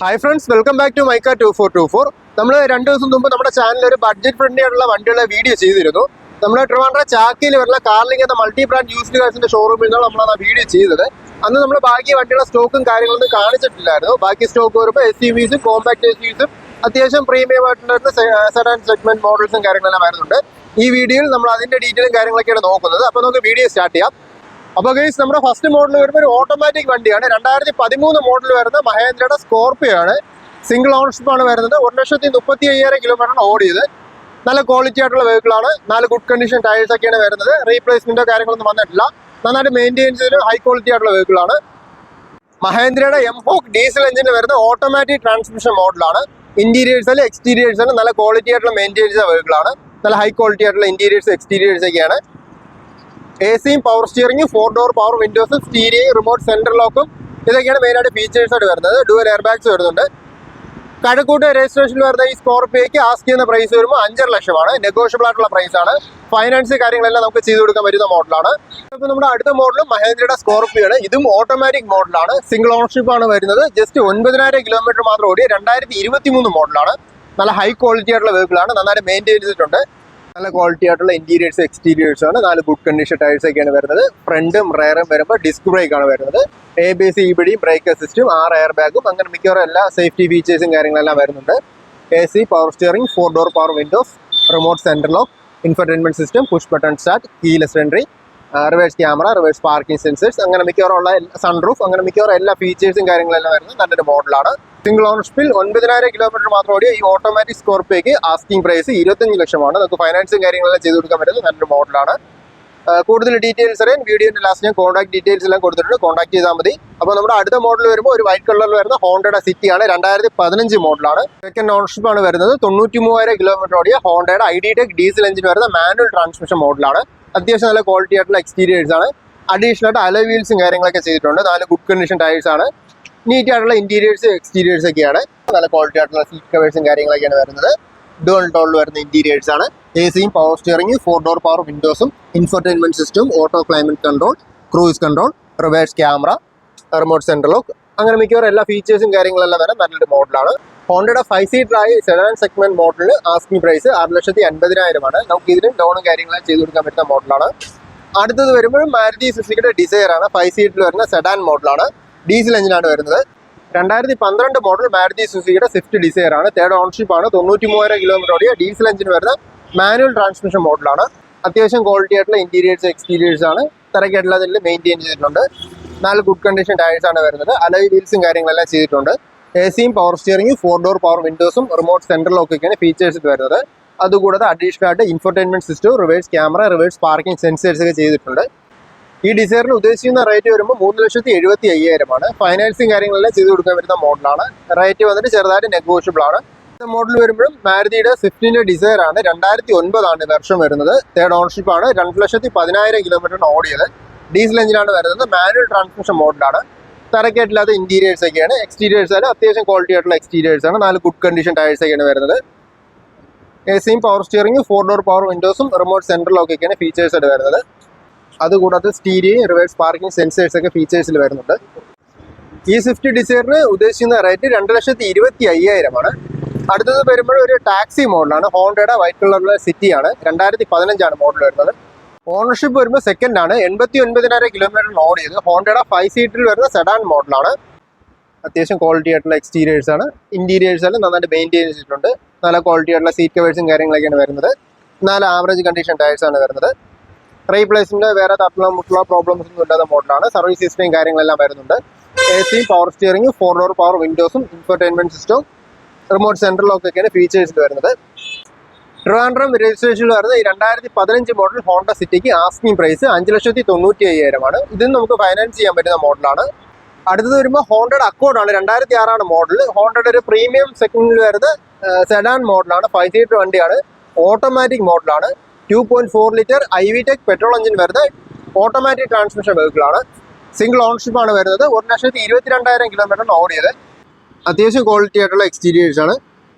Hi friends, welcome back to Mica 2424. നമ്മൾ 2 ദിവസം മുമ്പ് നമ്മുടെ ചാനലിൽ ഒരു ബഡ്ജറ്റ് ഫ്രണ്ട്ലി ആയിട്ടുള്ള വണ്ടികളുടെ വീഡിയോ ചെയ്തിരുന്നു. നമ്മൾ ട്രിവാൻഡ്രം ചാക്കിയിൽ വരുന്ന കാർലിംഗ് എന്ന മൾട്ടി ബ്രാൻഡ് യൂസ്ഡ് കാർസിന്റെ ഷോറൂമിൽ നിന്നാണ് നമ്മൾ ആ വീഡിയോ ചെയ്തത്. അന്ന് നമ്മൾ ബാക്കി വണ്ടികളുടെ സ്റ്റോക്കും കാര്യങ്ങളൊന്നും കാണിച്ചിട്ടില്ലായിരുന്നു. ബാക്കി സ്റ്റോക്ക് വരുമ്പോൾ SUVസും കോമ്പാക്ട് SUVസും അത്യാവശ്യം പ്രീമിയം ആയിട്ടുള്ള സെഡാൻ സെഗ്മെന്റ് മോഡൽസും കാര്യങ്ങളെല്ലാം വരുന്നുണ്ട്. ഈ വീഡിയോയിൽ നമ്മൾ അതിന്റെ ഡീറ്റെയിലും കാര്യങ്ങളൊക്കെയാണ് നോക്കുന്നത്. അപ്പോൾ നമുക്ക് വീഡിയോ സ്റ്റാർട്ട് ചെയ്യാം. അപ്പോൾ ഗൈസ്, നമ്മുടെ ഫസ്റ്റ് മോഡൽ വരുമ്പോൾ ഒരു ഓട്ടോമാറ്റിക് വണ്ടിയാണ്. 2013 മോഡൽ വരുന്ന മഹേന്ദ്രയുടെ സ്കോർപിയോ ആണ്. സിംഗിൾ ഓണർഷിപ്പ് ആണ് വരുന്നത്. 1,35,000 കിലോമീറ്ററാണ് ഓടിയത്. നല്ല ക്വാളിറ്റി ആയിട്ടുള്ള വെഹിക്കിളാണ്. 4 ഗുഡ് കണ്ടീഷൻ ടയേഴ്സ് ഒക്കെയാണ് വരുന്നത്. റീപ്ലേസ്മെന്റോ കാര്യങ്ങളൊന്നും വന്നിട്ടില്ല. നന്നായിട്ട് മെയിൻറ്റെയിൻ ചെയ്തൊരു ഹൈ ക്വാളിറ്റി ആയിട്ടുള്ള വെഹിക്കിളാണ്. മഹേന്ദ്രയുടെ എംഹോക്ക് ഡീസൽ എഞ്ചിന് വരുന്ന ഓട്ടോമാറ്റിക് ട്രാൻസ്മിഷൻ മോഡലാണ്. ഇന്റീരിയേഴ്സിലും എക്സ്റ്റീരിയേഴ്സിലും നല്ല ക്വാളിറ്റി ആയിട്ടുള്ള മെയിൻറ്റെയിൻ ചെയ്ത വെഹിക്കിളാണ്. നല്ല ഹൈ ക്വാളിറ്റി ആയിട്ടുള്ള ഇന്റീരിയേഴ്സ് എക്സ്റ്റീരിയേഴ്സ് ഒക്കെയാണ്. AC-യും പവർ സ്റ്റിയറിംഗും 4 ഡോർ പവർ വിൻഡോസും സ്റ്റീരിയയും റിമോട്ട് സെൻട്രൽ ലോക്കും ഇതൊക്കെയാണ് മെയിനായിട്ട് ഫീച്ചേഴ്സ് ആയിട്ട് വരുന്നത്. ഡുവൽ എയർ ബാഗ്സ് വരുന്നുണ്ട്. കഴക്കൂട്ട് രജിസ്ട്രേഷനിൽ വരുന്ന ഈ സ്കോർപിയോയ്ക്ക് ആസ്ക് ചെയ്യുന്ന പ്രൈസ് വരുമ്പോൾ 5.5 ലക്ഷമാണ്. നെഗോഷ്യബിൾ ആയിട്ടുള്ള പ്രൈസ് ആണ്. ഫൈനാൻസ് കാര്യങ്ങളെല്ലാം നമുക്ക് ചെയ്തു കൊടുക്കാൻ പറ്റുന്ന മോഡലാണ്. ഇപ്പോൾ നമ്മുടെ അടുത്ത മോഡലും മഹേന്ദ്രയുടെ സ്കോർപിയോ ആണ്. ഇതും ഓട്ടോമാറ്റിക് മോഡലാണ്. സിംഗിൾ ഓണർഷിപ്പ് ആണ് വരുന്നത്. ജസ്റ്റ് 9,000 കിലോമീറ്റർ മാത്രം ഓടിയ 2023 മോഡലാണ്. നല്ല ഹൈ ക്വാളിറ്റി ആയിട്ടുള്ള വെഹിക്കിളാണ്. നന്നായിട്ട് മെയിൻറ്റെയിൻ ചെയ്തിട്ടുണ്ട്. നല്ല ക്വാളിറ്റി ആയിട്ടുള്ള ഇന്റീരിയേഴ്സ് എക്സ്റ്റീരിയേഴ്സ് ആണ്. 4 ഗുഡ് കണ്ടീഷൻ ടയേഴ്സ് ഒക്കെയാണ് വരുന്നത്. ഫ്രണ്ടും റയറും വരുമ്പോൾ ഡിസ്ക് ബ്രേക്ക് ആണ് വരുന്നത്. ABS EBD ബ്രേക്ക് അസിസ്റ്റും 6 എയർ ബാഗും അങ്ങനെ മിക്കവാറും എല്ലാ സേഫ്റ്റി ഫീച്ചേഴ്സും കാര്യങ്ങളെല്ലാം വരുന്നുണ്ട്. AC power steering 4 door power Windows remote central lock infotainment system push button start keyless entry reverse camera reverse parking sensors അങ്ങനെ മിക്കവാറും ഉള്ള സൺറൂഫ് അങ്ങനെ മിക്കവാറും എല്ലാ ഫീച്ചേഴ്സും കാര്യങ്ങളെല്ലാം വരുന്നത് നല്ലൊരു മോഡലാണ്. സിംഗിൾ ഓണർഷിപ്പിൽ 9,000 കിലോമീറ്റർ മാത്രം ഓടിയ ഈ ഓട്ടോമാറ്റിക് സ്കോർപിയോയ്ക്ക് ആസ്കിംഗ് പ്രൈസ് 25 ലക്ഷമാണ്. നമുക്ക് ഫൈനാൻസും കാര്യങ്ങളെല്ലാം ചെയ്ത് കൊടുക്കാൻ പറ്റുന്നത് നല്ലൊരു മോഡലാണ്. കൂടുതൽ ഡീറ്റെയിൽസ് അറിയാൻ വീഡിയോയുടെ ലാസ്റ്റ് ഞാൻ കോൺടാക്ട് ഡീറ്റെയിൽസ് എല്ലാം കൊടുത്തിട്ടുണ്ട്. കോൺടാക്ട് ചെയ്താൽ മതി. അപ്പോൾ നമ്മുടെ അടുത്ത മോഡൽ വരുമ്പോൾ ഒരു വൈറ്റ് കളറിൽ വരുന്ന ഹോണ്ടയുടെ സിറ്റിയാണ്. 2015 മോഡലാണ്. സെക്കൻഡ് ഓണർഷിപ്പ് ആണ് വരുന്നത്. 93,000 കിലോമീറ്റർ ഓടിയ ഹോണ്ടയുടെ ID.Tech ഡീസൽ എഞ്ചിൻ വരുന്ന മാനുവൽ ട്രാൻസ്മിഷൻ മോഡലാണ്. അത്യാവശ്യം നല്ല ക്വാളിറ്റി ആയിട്ടുള്ള എക്സ്റ്റീരിയേഴ്സ് ആണ്. അഡീഷണൽ ആയിട്ട് അലോയ് വീൽസും കാര്യങ്ങളൊക്കെ ചെയ്തിട്ടുണ്ട്. 4 ഗുഡ് കണ്ടീഷൻ ടയേഴ്സ് ആണ്. നീറ്റ് ആയിട്ടുള്ള ഇന്റീരിയേഴ്സ് എക്സ്റ്റീരിയേഴ്സ് ഒക്കെയാണ്. നല്ല ക്വാളിറ്റി ആയിട്ടുള്ള സീറ്റ് കവേഴ്സും കാര്യങ്ങളൊക്കെയാണ് വരുന്നത്. ഡുവൽ ടോണിൽ വരുന്ന ഇന്റീരിയേഴ്സ് ആണ്. AC-യും പവർ സ്റ്റിയറിംഗും 4 ഡോർ പവർ വിൻഡോസും infotainment system auto climate control cruise control reverse camera remote central lock അങ്ങനെ മിക്കവാറും എല്ലാ ഫീച്ചേഴ്സും കാര്യങ്ങളെല്ലാം വരാൻ നല്ലൊരു മോഡലാണ്. ഹോണ്ടയുടെ 5 സീറ്റർ ആയി സെഡാൻ സെഗ്മെന്റ് മോഡലിന് ആസ്കിംഗ് പ്രൈസ് 6,50,000 ആണ്. നമുക്ക് ഇതിനും ഡൗണും കാര്യങ്ങളും ചെയ്ത് കൊടുക്കാൻ പറ്റുന്ന മോഡലാണ്. അടുത്തത് വരുമ്പോൾ മാരുതി സുസുക്കിയുടെ ഡിസയർ ആണ്. 5 സീറ്റിൽ വരുന്ന സെഡാൻ മോഡലാണ്. ഡീസൽ എഞ്ചിനാണ് വരുന്നത്. 2012 മോഡൽ മാരുതി സുസുക്കിയുടെ സ്വിഫ്റ്റ് ഡിസയർ ആണ്. തേർഡ് ഓണർഷിപ്പ് ആണ്. 93,000 കിലോമീറ്റർ ഓടിയ ഡീസൽ എഞ്ചിൻ വരുന്ന മാനുവൽ ട്രാൻസ്മിഷൻ മോഡലാണ്. അത്യാവശ്യം ക്വാളിറ്റി ആയിട്ടുള്ള ഇന്റീരിയേഴ്സ് എക്സ്റ്റീരിയേഴ്സ് ആണ്. തിരക്കായിട്ടുള്ള അതിൽ മെയിൻറ്റെയിൻ ചെയ്തിട്ടുണ്ട്. 4 ഗുഡ് കണ്ടീഷൻ ടയേഴ്സ് ആണ് വരുന്നത്. അലോയ് വീൽസും കാര്യങ്ങളെല്ലാം ചെയ്തിട്ടുണ്ട്. AC-യും പവർ സ്റ്റിയറിംഗും 4 ഡോർ പവർ വിൻഡോസും റിമോട്ട് സെൻട്രൽ ലോക്കൊക്കെയാണ് ഫീച്ചേഴ്സ് വരുന്നത്. അതുകൂടാതെ അഡീഷണൽ ആയിട്ട് infotainment system reverse camera reverse parking sensors ഒക്കെ ചെയ്തിട്ടുണ്ട്. ഈ ഡിസയറിന് ഉദ്ദേശിക്കുന്ന റേറ്റ് വരുമ്പോൾ 3,75,000 ആണ്. ഫൈനാൻസും കാര്യങ്ങളെല്ലാം ചെയ്ത് കൊടുക്കാൻ വരുന്ന മോഡലാണ്. റേറ്റ് വന്നിട്ട് ചെറുതായിട്ട് നെഗോഷ്യബിൾ ആണ്. മോഡൽ വരുമ്പോഴും മാരുതിയുടെ സ്വിഫ്റ്റിന്റെ ഡിസയർ ആണ്. 2009 ആണ് വർഷം വരുന്നത്. തേർഡ് ഓണർഷിപ്പ് ആണ്. 2,10,000 കിലോമീറ്ററാണ് ഓടിയത്. ഡീസൽ എഞ്ചിനാണ് വരുന്നത്. മാനുവൽ ട്രാൻസ്മിഷൻ മോഡലാണ്. തരക്കേറ്റില്ലാത്ത ഇന്റീരിയേഴ്സ് ഒക്കെയാണ്. എക്സ്റ്റീരിയേഴ്സ് ആണ് അത്യാവശ്യം ക്വാളിറ്റി ആയിട്ടുള്ള എക്സ്റ്റീരിയേഴ്സ് ആണ്. 4 ഗുഡ് കണ്ടീഷൻ ടയേഴ്സ് ഒക്കെയാണ് വരുന്നത്. AC-യും പവർ സ്റ്റിയറിംഗും 4 ഡോർ പവർ വിൻഡോസും റിമോട്ട് സെൻട്രൽ ലോക്കൊക്കെയാണ് ഫീച്ചേഴ്സ് ആയിട്ട് വരുന്നത്. അതുകൂടാതെ സ്റ്റീരിയയും റിവേഴ്സ് പാർക്കിംഗ് സെൻസേഴ്സ് ഒക്കെ ഫീച്ചേഴ്സിൽ വരുന്നുണ്ട്. ഈ സ്വിഫ്റ്റ് ഡിസയറിന് ഉദ്ദേശിക്കുന്ന റേറ്റ് 2,25,000 ആണ്. അടുത്തത് വരുമ്പോൾ ഒരു ടാക്സി മോഡലാണ്. ഹോണ്ടയുടെ വൈറ്റ് കളറിലെ സിറ്റിയാണ്. 2015 ആണ് മോഡൽ വരുന്നത്. ഓണർഷിപ്പ് വരുമ്പോൾ സെക്കൻഡ് ആണ്. 89,000 കിലോമീറ്റർ ഓടിയത്. ഹോണ്ടയുടെ 5 സീറ്റിൽ വരുന്ന സെഡാൻ മോഡലാണ്. അത്യാവശ്യം ക്വാളിറ്റി ആയിട്ടുള്ള എക്സ്റ്റീരിയേഴ്സ് ആണ്. ഇന്റീരിയേഴ്സ് എല്ലാം നന്നായിട്ട് മെയിൻറ്റെയിൻ ചെയ്തിട്ടുണ്ട്. നല്ല ക്വാളിറ്റി ആയിട്ടുള്ള സീറ്റ് കവേഴ്സും കാര്യങ്ങളൊക്കെയാണ് വരുന്നത്. 4 ആവറേജ് കണ്ടീഷൻ ടയേഴ്സ് ആണ് വരുന്നത്. റീപ്ലേസ്മെന്റ് വേറെ തട്ടുള്ള മുട്ടുള്ള പ്രോബ്ലംസ് ഒന്നും ഇല്ലാത്ത മോഡലാണ്. സർവീസ് ഹിസ്റ്ററിയും കാര്യങ്ങളെല്ലാം വരുന്നുണ്ട്. AC-യും പവർ സ്റ്റിയറിംഗും 4 ഡോർ പവർ വിൻഡോസും ഇൻഫർടൈൻമെന്റ് സിസ്റ്റവും റിമോട്ട് സെൻട്രൽ ലോക്കൊക്കെയാണ് ഫീച്ചേഴ്സിൽ വരുന്നത്. ട്രിവാൻഡ്രം രജിസ്ട്രേഷനിൽ വരുന്ന ഈ 2015 മോഡൽ ഹോണ്ട സിറ്റിക്ക് ആസ്കിംഗ് പ്രൈസ് 5,90,000 ആണ്. ഇതിന് നമുക്ക് ഫൈനാൻസ് ചെയ്യാൻ പറ്റുന്ന മോഡലാണ്. അടുത്തത് വരുമ്പോൾ ഹോണ്ടയുടെ അക്കോർഡാണ്. 2006 മോഡൽ. ഹോണ്ടയുടെ ഒരു പ്രീമിയം സെഗ്മെന്റിൽ വരുന്ന സെഡാൻ മോഡലാണ്. 5 സീറ്റർ വണ്ടിയാണ്. ഓട്ടോമാറ്റിക് മോഡലാണ്. 2.4 ലിറ്റർ IV.Tech പെട്രോൾ എഞ്ചിൻ വരുന്ന ഓട്ടോമാറ്റിക് ട്രാൻസ്മിഷൻ വെഹിക്കിളാണ്. സിംഗിൾ ഓണർഷിപ്പ് ആണ് വരുന്നത്. 1,22,000 കിലോമീറ്ററാണ് ഓടിയത്. അത്യാവശ്യം ക്വാളിറ്റി ആയിട്ടുള്ള എക്സ്റ്റീരിയേഴ്സ് ആണ്.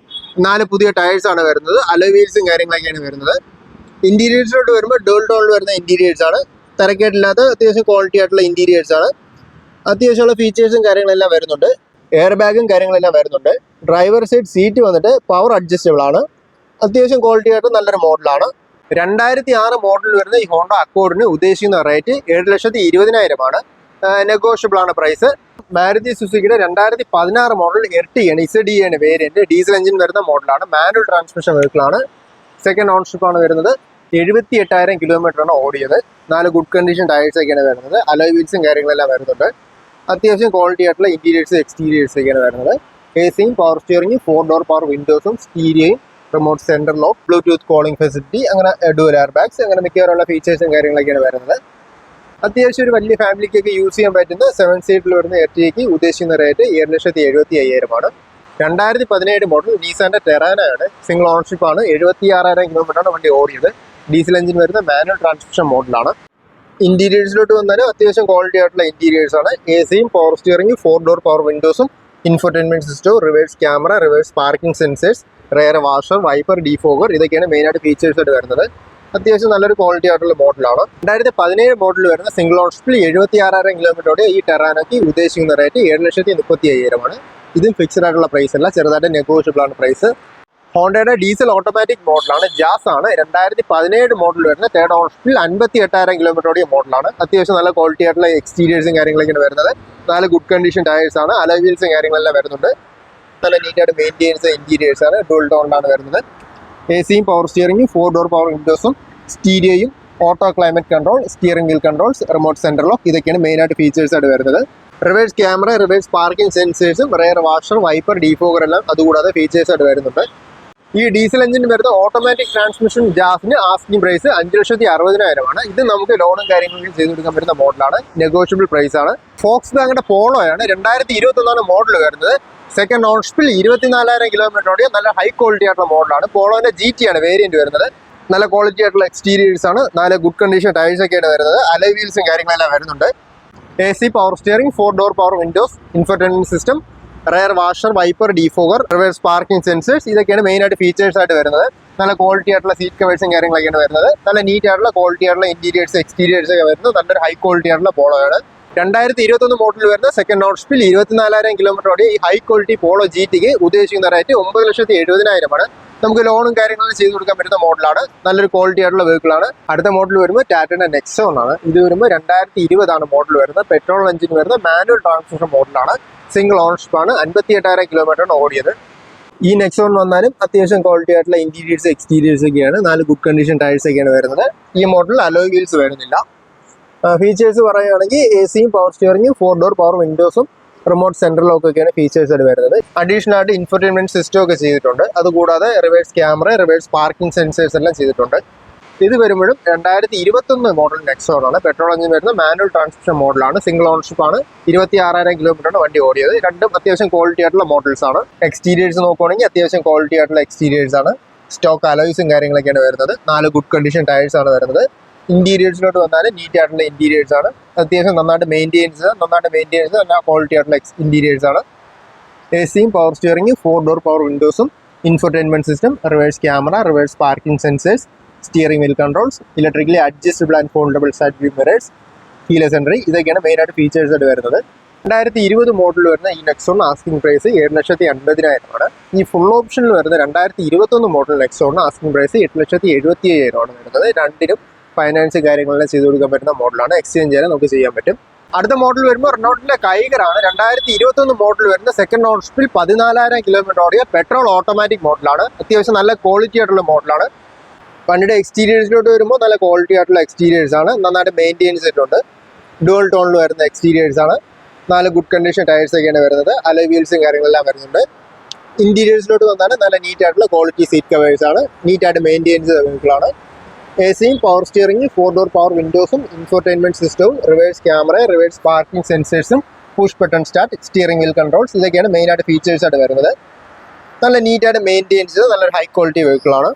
4 പുതിയ ടയേഴ്സ് ആണ് വരുന്നത്. അലോയ് വീൽസും കാര്യങ്ങളൊക്കെയാണ് വരുന്നത്. ഇന്റീരിയേഴ്സിലോട്ട് വരുമ്പോൾ ഡുവൽ ടോണിൽ വരുന്ന ഇന്റീരിയേഴ്സ് ആണ്. തിരക്കേട്ടില്ലാത്ത അത്യാവശ്യം ക്വാളിറ്റി ആയിട്ടുള്ള ഇന്റീരിയേഴ്സ് ആണ്. അത്യാവശ്യമുള്ള ഫീച്ചേഴ്സും കാര്യങ്ങളെല്ലാം വരുന്നുണ്ട്. എയർ ബാഗും കാര്യങ്ങളെല്ലാം വരുന്നുണ്ട്. ഡ്രൈവർ സൈഡ് സീറ്റ് വന്നിട്ട് പവർ അഡ്ജസ്റ്റബിൾ ആണ്. അത്യാവശ്യം ക്വാളിറ്റി ആയിട്ട് നല്ലൊരു മോഡലാണ്. 2006 മോഡൽ വരുന്ന ഈ ഹോണ്ട അക്കോർഡിന് ഉദ്ദേശിക്കുന്ന റേറ്റ് 7,20,000 നെഗോഷ്യബിൾ ആണ് പ്രൈസ്. മാരുതി സുസുക്കിയുടെ 2016 മോഡൽ എർട്ടിഗയാണ്, ഇസഡിയാണ് വേരിയന്റ്. ഡീസൽ എഞ്ചിൻ വരുന്ന മോഡലാണ്. മാനുവൽ ട്രാൻസ്മിഷൻ വെഹിക്കിളാണ്. സെക്കൻഡ് ഓണർഷിപ്പ് ആണ് വരുന്നത്. 78,000 കിലോമീറ്ററാണ് ഓടിയത്. 4 ഗുഡ് കണ്ടീഷൻ ടയേഴ്സ് ഒക്കെയാണ് വരുന്നത്. അലോയ് വീൽസും കാര്യങ്ങളെല്ലാം വരുന്നുണ്ട്. അത്യാവശ്യം ക്വാളിറ്റി ആയിട്ടുള്ള ഇന്റീരിയേഴ്സ് എക്സ്റ്റീരിയേഴ്സ് ഒക്കെയാണ് വരുന്നത്. എസിയും പവർ സ്റ്റിയറിംഗ്, 4 ഡോർ പവർ വിൻഡോസും, സ്റ്റീരിയോയും, remote center lock, bluetooth calling facility, അങ്ങനെ ഡുവൽ എയർ ബാഗ്സ്, അങ്ങനെ മിക്കവാറുള്ള ഫീച്ചേഴ്സും കാര്യങ്ങളൊക്കെയാണ് വരുന്നത്. അത്യാവശ്യം ഒരു വലിയ ഫാമിലിക്കൊക്കെ യൂസ് ചെയ്യാൻ പറ്റുന്ന 7 സീറ്റിൽ വരുന്ന എർട്ടിഗയ്ക്ക് ഉദ്ദേശിക്കുന്ന റേറ്റ് 7,75,000. 2017 മോഡൽ നീസാന്റെ ടെറാനയാണ്. സിംഗിൾ ഓണർഷിപ്പ് ആണ്. 76,000 കിലോമീറ്ററാണ് വണ്ടി ഓടിയത്. ഡീസൽ എഞ്ചിൻ വരുന്ന മാനുവൽ ട്രാൻസ്മിഷൻ മോഡലാണ്. ഇന്റീരിയേഴ്സിലോട്ട് വന്നാലും അത്യാവശ്യം ക്വാളിറ്റി ആയിട്ടുള്ള ഇന്റീരിയേഴ്സ് ആണ്. എസിയും പവർ സ്റ്റിയറിംഗ്, 4 ഡോർ പവർ വിൻഡോസും, infotainment system, reverse camera, reverse parking sensors, rear washer, wiper, defogger, ഇതൊക്കെയാണ് മെയിനായിട്ട് ഫീച്ചേഴ്സ് ആയിട്ട് വരുന്നത്. അത്യാവശ്യം നല്ലൊരു ക്വാളിറ്റി ആയിട്ടുള്ള മോഡലാണ്. 2017 മോഡൽ വരുന്ന സിംഗിൾ ഓണർഷിപ്പിൽ 76,000 കിലോമീറ്ററോടെ ഈ ടെറാനയ്ക്ക് ഉദ്ദേശിക്കുന്ന റേറ്റ് 7,35,000. ഇതും ഫിക്സഡ് ആയിട്ടുള്ള പ്രൈസ് അല്ല, ചെറുതായിട്ട് നെഗോഷ്യബിൾ ആണ് പ്രൈസ്. ഹോണ്ടയുടെ ഡീസൽ ഓട്ടോമാറ്റിക് മോഡലാണ്. ജാസ് ആണ്. 2017 മോഡൽ വരുന്ന തേർഡ് ഓണർഷിപ്പിൽ 58,000 കിലോമീറ്ററോടെ മോഡലാണ്. അത്യാവശ്യം നല്ല ക്വാളിറ്റി ആയിട്ടുള്ള എക്സ്റ്റീരിയേഴ്സും കാര്യങ്ങളൊക്കെയാണ് വരുന്നത്. 4 ഗുഡ് കണ്ടീഷൻ ടയേഴ്സ് ആണ്. അലോയ് വീൽസും കാര്യങ്ങളെല്ലാം വരുന്നുണ്ട്. നല്ല നീറ്റായിട്ട് മെയിൻറ്റെയിൻസ് ഇന്റീരിയേഴ്സ് ആണ്. ഡുവൽ ടോണിലാണ് വരുന്നത്. എസിയും പവർ സ്റ്റിയറിംഗും, 4 ഡോർ പവർ വിൻഡോസും, സ്റ്റീരിയോയും, auto climate control, steering wheel controls, remote center lock, ഇതൊക്കെയാണ് മെയിനായിട്ട് ഫീച്ചേഴ്സ് ആയിട്ട് വരുന്നത്. റിവേഴ്സ് ക്യാമറ, റിവേഴ്സ് പാർക്കിംഗ് സെൻസേഴ്സും, റെയർ വാഷർ, വൈപ്പർ, ഡീഫോഗർ എല്ലാം അതുകൂടാതെ ഫീച്ചേഴ്സ് ആയിട്ട് വരുന്നുണ്ട്. ഈ ഡീസൽ എഞ്ചിൻ വരുന്ന ഓട്ടോമാറ്റിക് ട്രാൻസ്മിഷൻ ജാസിന് ആസ്കിംഗ് പ്രൈസ് 5,60,000. ഇത് നമുക്ക് ലോണും കാര്യങ്ങളും ചെയ്ത് കൊടുക്കാൻ പറ്റുന്ന മോഡലാണ്. നെഗോഷ്യബിൾ പ്രൈസ് ആണ്. ഫോക്സ് വാഗന്റെ പോളോയാണ്. 2021 മോഡൽ വരുന്നത്. സെക്കൻഡ് ഓണർഷിപ്പിൽ 24,000 കിലോമീറ്ററോടെ നല്ല ഹൈ ക്വാളിറ്റി ആയിട്ടുള്ള മോഡലാണ്. പോളോന്റെ GT ആണ് വേരിയന്റ് വരുന്നത്. നല്ല ക്വാളിറ്റി ആയിട്ടുള്ള എക്സ്റ്റീരിയേഴ്സ് ആണ്. 4 ഗുഡ് കണ്ടീഷൻ ടയേഴ്സ് ഒക്കെയാണ് വരുന്നത്. അലോയ് വീൽസും കാര്യങ്ങളെല്ലാം വരുന്നുണ്ട്. AC power steering, 4 door power windows, infotainment system, rear washer, wiper, defogger, reverse parking sensors, ഇതൊക്കെയാണ് മെയിനായിട്ട് ഫീച്ചേഴ്സ് ആയിട്ട് വരുന്നത്. നല്ല ക്വാളിറ്റി ആയിട്ടുള്ള സീറ്റ് കവേഴ്സും കാര്യങ്ങളൊക്കെയാണ് വരുന്നത്. നല്ല നീറ്റ് ആയിട്ടുള്ള ക്വാളിറ്റി ആയിട്ടുള്ള ഇന്റീരിയേഴ്സ് എക്സ്റ്റീരിയേഴ്സ് ഒക്കെ വരുന്നത്. നല്ലൊരു ഹൈ ക്വാളിറ്റി ആയിട്ടുള്ള പോളോയാണ്. 2021 മോഡൽ വരുന്ന സെക്കൻഡ് ഓണർഷിപ്പിൽ 24,000 കിലോമീറ്ററോടെ ഈ ഹൈ ക്വാളിറ്റി പോളോ GTക്ക് ഉദ്ദേശിക്കുന്ന റേറ്റ് 9,70,000. നമുക്ക് ലോണും കാര്യങ്ങളും ചെയ്ത് കൊടുക്കാൻ പറ്റുന്ന മോഡലാണ്. നല്ലൊരു ക്വാളിറ്റി ആയിട്ടുള്ള വെഹിക്കിളാണ്. അടുത്ത മോഡൽ വരുമ്പോൾ ടാറ്റയുടെ നെക്സോൺ ആണ്. ഇത് വരുമ്പോൾ 2020 മോഡൽ വരുന്നത്. പെട്രോൾ എഞ്ചിൻ വരുന്ന മാനുവൽ ട്രാൻസ്മിഷൻ മോഡലാണ്. സിംഗിൾ ഓണർഷിപ്പ് ആണ്. 58,000 കിലോമീറ്ററാണ് ഓടിയത്. ഈ നെക്സോൺ വന്നാലും അത്യാവശ്യം ക്വാളിറ്റി ആയിട്ടുള്ള ഇന്റീരിയേഴ്സ് എക്സ്റ്റീരിയേഴ്സ് ഒക്കെയാണ്. 4 ഗുഡ് കണ്ടീഷൻ ടയേഴ്സ് ഒക്കെയാണ് വരുന്നത്. ഈ മോഡലിൽ അലോയ് വീൽസ് വരുന്നില്ല. ഫീച്ചേഴ്സ് പറയുകയാണെങ്കിൽ എസിയും പവർ സ്റ്റിയറിംഗും, 4 ഡോർ പവർ വിൻഡോസും, റിമോട്ട് സെന്റർ ലോക്ക് ഒക്കെയാണ് ഫീച്ചേഴ്സ് ആയിട്ട് വരുന്നത്. അഡീഷണൽ ആയിട്ട് ഇൻഫർടൈൻമെന്റ് സിസ്റ്റം ഒക്കെ ചെയ്തിട്ടുണ്ട്. അതുകൂടാതെ reverse camera, reverse parking sensors എല്ലാം ചെയ്തിട്ടുണ്ട്. ഇത് വരുമ്പോഴും 2021 മോഡൽ നെക്സോൺ ആണ്. പെട്രോൾ എഞ്ചിൻ വരുന്ന മാനുവൽ ട്രാൻസ്മിഷൻ മോഡലാണ്. സിംഗിൾ ഓണർഷിപ്പ് ആണ്. 26,000 കിലോമീറ്ററാണ് വണ്ടി ഓടിയത്. രണ്ടും അത്യാവശ്യം ക്വാളിറ്റി ആയിട്ടുള്ള മോഡൽസ് ആണ്. എക്സ്റ്റീരിയേഴ്സ് നോക്കുകയാണെങ്കിൽ അത്യാവശ്യം ക്വാളിറ്റി ആയിട്ടുള്ള എക്സ്റ്റീരിയേഴ്സ് ആണ്. സ്റ്റോക്ക് അലോയ്സും കാര്യങ്ങളൊക്കെയാണ് വരുന്നത്. 4 ഗുഡ് കണ്ടീഷൻ ടയേഴ്സ് ആണ് വരുന്നത്. ഇന്റീരിയേഴ്സിലോട്ട് വന്നാൽ നീറ്റ് ആയിട്ടുള്ള ഇന്റീരിയേഴ്സ് ആണ്. അത്യാവശ്യം നന്നായിട്ട് മെയിൻറ്റെയിൻസ് നല്ല ക്വാളിറ്റി ആയിട്ടുള്ള ഇന്റീരിയേഴ്സ് ആണ്. എസിയും പവർ സ്റ്റിയറിംഗ്, 4 ഡോർ പവർ വിൻഡോസും, infotainment system, reverse camera, reverse parking sensors, steering wheel controls, electrically adjustable and foldable side view mirrors, keyless entry, ഇതൊക്കെയാണ് മെയിനായിട്ട് ഫീച്ചേഴ്സ് ആയിട്ട് വരുന്നത്. 2020 മോഡൽ വരുന്ന ഈ നെക്സോൺ ആസ്കിംഗ് പ്രൈസ് 7,80,000. ഈ ഫുൾ ഓപ്ഷനിൽ വരുന്ന 2021 മോഡൽ നെക്സോണിന് ആസ്കിംഗ് പ്രൈസ് 8,75,000 വരുന്നത്. രണ്ടിനും ഫൈനാൻസ് കാര്യങ്ങളെല്ലാം ചെയ്ത് കൊടുക്കാൻ പറ്റുന്ന മോഡലാണ്. എക്സ്ചേഞ്ച് ചെയ്യാൻ നമുക്ക് ചെയ്യാൻ പറ്റും. അടുത്ത മോഡൽ വരുമ്പോൾ റെനോൾട്ടിന്റെ കൈഗറാണ്. 2021 മോഡൽ വരുന്ന സെക്കൻഡ് ഓണർഷിപ്പിൽ 14,000 കിലോമീറ്റർ ഓടിയ പെട്രോൾ ഓട്ടോമാറ്റിക് മോഡലാണ്. അത്യാവശ്യം നല്ല ക്വാളിറ്റി ആയിട്ടുള്ള മോഡലാണ്. വണ്ടിയുടെ എക്സ്റ്റീരിയേഴ്സിലോട്ട് വരുമ്പോൾ നല്ല ക്വാളിറ്റി ആയിട്ടുള്ള എക്സ്റ്റീരിയേഴ്സ് ആണ്. നന്നായിട്ട് മെയിൻറ്റെയിൻസ് ചെയ്തിട്ടുണ്ട്. ഡുവൽ ടോണിൽ വരുന്ന എക്സ്റ്റീരിയേഴ്സ് ആണ്. 4 ഗുഡ് കണ്ടീഷൻ ടയേഴ്സ് ഒക്കെയാണ് വരുന്നത്. അലോയ് വീൽസും കാര്യങ്ങളെല്ലാം വരുന്നുണ്ട്. ഇന്റീരിയേഴ്സിലോട്ട് വന്നാൽ നല്ല നീറ്റ് ആയിട്ടുള്ള ക്വാളിറ്റി സീറ്റ് കവേഴ്സ് ആണ്. നീറ്റായിട്ട് മെയിൻറ്റെയിൻസ് ചെയ്ത വെഹിക്കിളാണ്. എസിയും പവർ സ്റ്റിയറിംഗ്, 4 ഡോർ പവർ വിൻഡോസും, ഇൻഫർടൈൻമെന്റ് സിസ്റ്റവും, റിവേഴ്സ് ക്യാമറ, റിവേഴ്സ് പാർക്കിംഗ് സെൻസേഴ്സും, push button start, steering wheel controls, ഇതൊക്കെയാണ് മെയിനായിട്ട് ഫീച്ചേഴ്സ് ആയിട്ട് വരുന്നത്. നല്ല നീറ്റായിട്ട് മെയിൻറ്റെയിൻസ് ചെയ്ത് നല്ലൊരു ഹൈ ക്വാളിറ്റി വെഹിക്കിളാണ്.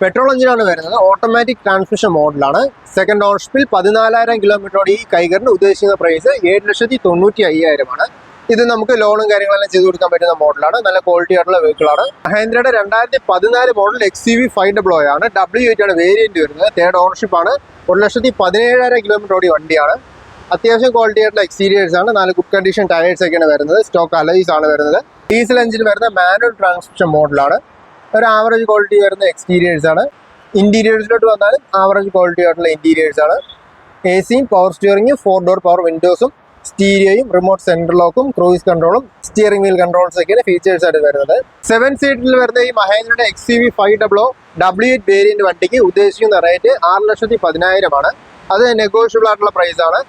പെട്രോൾ എഞ്ചിനാണ് വരുന്നത്. ഓട്ടോമാറ്റിക് ട്രാൻസ്മിഷൻ മോഡലാണ്. സെക്കൻഡ് ഓണർഷിപ്പിൽ 14,000 കിലോമീറ്ററോടെ ഈ കൈഗറിന് ഉദ്ദേശിക്കുന്ന പ്രൈസ് 7,95,000. ഇത് നമുക്ക് ലോണും കാര്യങ്ങളെല്ലാം ചെയ്ത് കൊടുക്കാൻ പറ്റുന്ന മോഡലാണ്. നല്ല ക്വാളിറ്റി ആയിട്ടുള്ള വെഹിക്കിളാണ്. മഹേന്ദ്രയുടെ 2014 മോഡൽ XUV 500 ആണ്. W8 ആണ് വേരിയന്റ് വരുന്നത്. തേർഡ് ഓണർഷിപ്പ് ആണ്. 1,17,000 കിലോമീറ്റർ ഓടിയ വണ്ടിയാണ്. അത്യാവശ്യം ക്വാളിറ്റി ആയിട്ടുള്ള എക്സ്റ്റീരിയേഴ്സ് ആണ്. 4 ഗുഡ് കണ്ടീഷൻ ടയേഴ്സ് ഒക്കെയാണ് വരുന്നത്. സ്റ്റോക്ക് അലോയ്സ് ആണ് വരുന്നത്. ഡീസൽ എഞ്ചിൻ വരുന്ന മാനുവൽ ട്രാൻസ്മിഷൻ മോഡലാണ്. ഒരു ആവറേജ് ക്വാളിറ്റി വരുന്ന എക്സ്റ്റീരിയേഴ്സ് ആണ്. ഇന്റീരിയേഴ്സിലോട്ട് വന്നാലും ആവറേജ് ക്വാളിറ്റി ആയിട്ടുള്ള ഇന്റീരിയേഴ്സ് ആണ്. എ സിയും പവർ സ്റ്റിയറിംഗും 4 ഡോർ പവർ വിൻഡോസും സ്റ്റീരിയോയും റിമോട്ട് സെൻട്രൽ ലോക്കും ക്രൂയിസ് കൺട്രോളും സ്റ്റിയറിംഗ് വീൽ കൺട്രോൾസ് ഒക്കെയാണ് ഫീച്ചേഴ്സ് ആയിട്ട് വരുന്നത്. 7 സീറ്റിൽ വരുന്ന ഈ മഹേന്ദ്രയുടെ XUV 500 W8 വേരിയന്റ് വണ്ടിക്ക് ഉദ്ദേശിക്കുന്ന റേറ്റ് 6,10,000 ആണ്. അത് നെഗോഷ്യബിൾ ആയിട്ടുള്ള പ്രൈസ് ആണ്.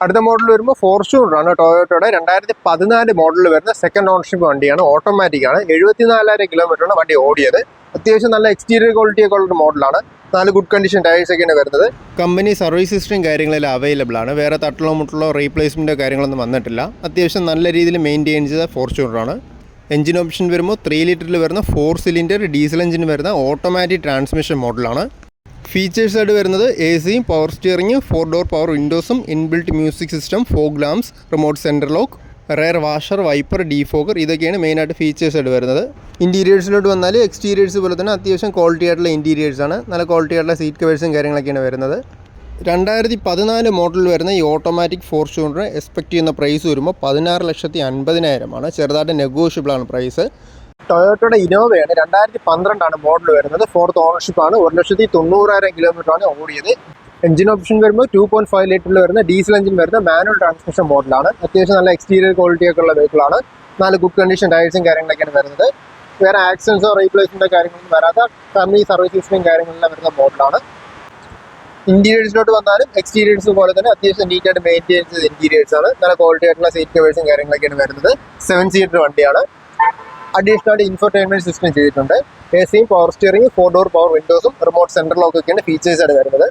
അടുത്ത മോഡൽ വരുമ്പോൾ ഫോർച്യൂണർ ആണ്. ടൊയോട്ടയുടെ 2014 മോഡലിൽ വരുന്ന സെക്കൻഡ് ഓണർഷിപ്പ് വണ്ടിയാണ്. ഓട്ടോമാറ്റിക് ആണ്. 74,000 കിലോമീറ്ററാണ് വണ്ടി ഓടിയത്. അത്യാവശ്യം നല്ല എക്സ്റ്റീരിയർ ക്വാളിറ്റി ഒക്കെ ഉള്ള മോഡലാണ്. 4 ഗുഡ് കണ്ടീഷൻ ടയേഴ്സ് ഒക്കെയാണ് വരുന്നത്. കമ്പനി സർവീസ് ഹിസ്റ്ററിയും കാര്യങ്ങളെല്ലാം അവൈലബിൾ ആണ്. വേറെ തട്ടലോ മുട്ടലോ റീപ്ലേസ്മെൻറ്റോ കാര്യങ്ങളൊന്നും വന്നിട്ടില്ല. അത്യാവശ്യം നല്ല രീതിയിൽ മെയിൻറ്റെയിൻ ചെയ്ത ഫോർച്യൂണറാണ്. എഞ്ചിൻ ഓപ്ഷൻ വരുമ്പോൾ 3 ലിറ്ററിൽ വരുന്ന 4 സിലിണ്ടർ ഡീസൽ എഞ്ചിൻ വരുന്ന ഓട്ടോമാറ്റിക് ട്രാൻസ്മിഷൻ മോഡലാണ്. ഫീച്ചേഴ്സ് ആയിട്ട് വരുന്നത് എ സിയും പവർ സ്റ്റിയറിംഗും 4 ഡോർ പവർ വിൻഡോസും inbuilt music system, fog lamps, remote center lock, rear washer, wiper, defogger, ഇതൊക്കെയാണ് മെയിനായിട്ട് ഫീച്ചേഴ്സ് ആയിട്ട് വരുന്നത്. ഇൻറ്റീരിയേഴ്സിലോട്ട് വന്നാൽ എക്സ്റ്റീരിയേഴ്സ് പോലെ തന്നെ അത്യാവശ്യം ക്വാളിറ്റി ആയിട്ടുള്ള ഇൻറ്റീരിയേഴ്സ് ആണ്. നല്ല ക്വാളിറ്റി ആയിട്ടുള്ള സീറ്റ് കവേഴ്സും കാര്യങ്ങളൊക്കെയാണ് വരുന്നത്. 2014 മോഡലിൽ വരുന്ന ഈ ഓട്ടോമാറ്റിക് ഫോർച്യൂണർ എക്സ്പെക്ട് ചെയ്യുന്ന പ്രൈസ് വരുമ്പോൾ 16,50,000 ആണ്. ചെറുതായിട്ട് നെഗോഷ്യബിൾ ആണ് പ്രൈസ്. ടൊയോട്ടയുടെ ഇനോവയാണ്. 2012 മോഡൽ വരുന്നത്. 4th ഓണർഷിപ്പ് ആണ്. 1,90,000 കിലോമീറ്റർ ആണ് ഓടിയത്. എഞ്ചിൻ ഓപ്ഷൻ വരുമ്പോൾ 2.5 ലിറ്ററിൽ വരുന്ന ഡീസൽ എഞ്ചിൻ വരുന്ന മാനുവൽ ട്രാൻസ്മിഷൻ മോഡലാണ്. അത്യാവശ്യം നല്ല എക്സ്റ്റീരിയർ ക്വാളിറ്റി ഒക്കെ ഉള്ള വെഹിക്കിളാണ്. 4 ഗുഡ് കണ്ടീഷൻ ടയേഴ്സും കാര്യങ്ങളൊക്കെയാണ് വരുന്നത്. വേറെ ആക്സിഡൻസോ റീപ്ലേസ്മെന്റോ കാര്യങ്ങളൊന്നും വരാത്ത കമ്പനി സർവീസ് ഹിസ്റ്ററിയും കാര്യങ്ങളെല്ലാം വരുന്ന മോഡലാണ്. ഇന്റീരിയേഴ്സിലോട്ട് വന്നാലും എക്സ്റ്റീരിയേഴ്സ് പോലെ തന്നെ അത്യാവശ്യം നീറ്റായിട്ട് മെയിൻറ്റെയിൻ ചെയ്ത ഇന്റീരിയേഴ്സ് ആണ്. നല്ല ക്വാളിറ്റി ആയിട്ടുള്ള സീറ്റ് കവേഴ്സും കാര്യങ്ങളൊക്കെയാണ് വരുന്നത്. 7 സീറ്റർ വണ്ടിയാണ്. അഡീഷണൽ ആയിട്ട് ഇൻഫോർടൈൻമെന്റ് സിസ്റ്റം ചെയ്തിട്ടുണ്ട്. എ സിയും പവർ സ്റ്റിയറിംഗ് 4 ഡോർ പവർ വിൻഡോസും റിമോട്ട് സെൻട്രൽ ലോക്ക് ഒക്കെയാണ് ഫീച്ചേഴ്സ് ആയിട്ട് വരുന്നത്.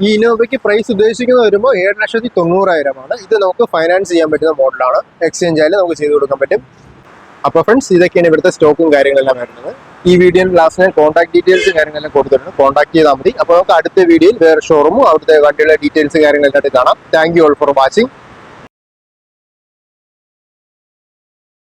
ഈ ഇന്നോവയ്ക്ക് പ്രൈസ് ഉദ്ദേശിക്കുന്നത് വരുമ്പോൾ 7,90,000 ആണ്. ഇത് നമുക്ക് ഫൈനാൻസ് ചെയ്യാൻ പറ്റുന്ന മോഡലാണ്. എക്സ്ചേഞ്ച് ആയാലും നമുക്ക് ചെയ്ത് കൊടുക്കാൻ പറ്റും. അപ്പോൾ ഫ്രണ്ട്സ്, ഇതൊക്കെയാണ് ഇവിടുത്തെ സ്റ്റോക്കും കാര്യങ്ങളെല്ലാം വരുന്നത്. ഈ വീഡിയോയിൽ ലാസ്റ്റ് ഞാൻ കോൺടാക്ട് ഡീറ്റെയിൽസ് കാര്യങ്ങളെല്ലാം കൊടുത്തിട്ടുണ്ട്. കോൺടാക്ട് ചെയ്താൽ മതി. അപ്പോൾ നമുക്ക് അടുത്ത വീഡിയോയിൽ വേറെ ഷോറൂമും അവിടുത്തെ വണ്ടിയുടെ ഡീറ്റെയിൽസ് കാര്യങ്ങളെല്ലാം കാണാം. Thank you all for watching.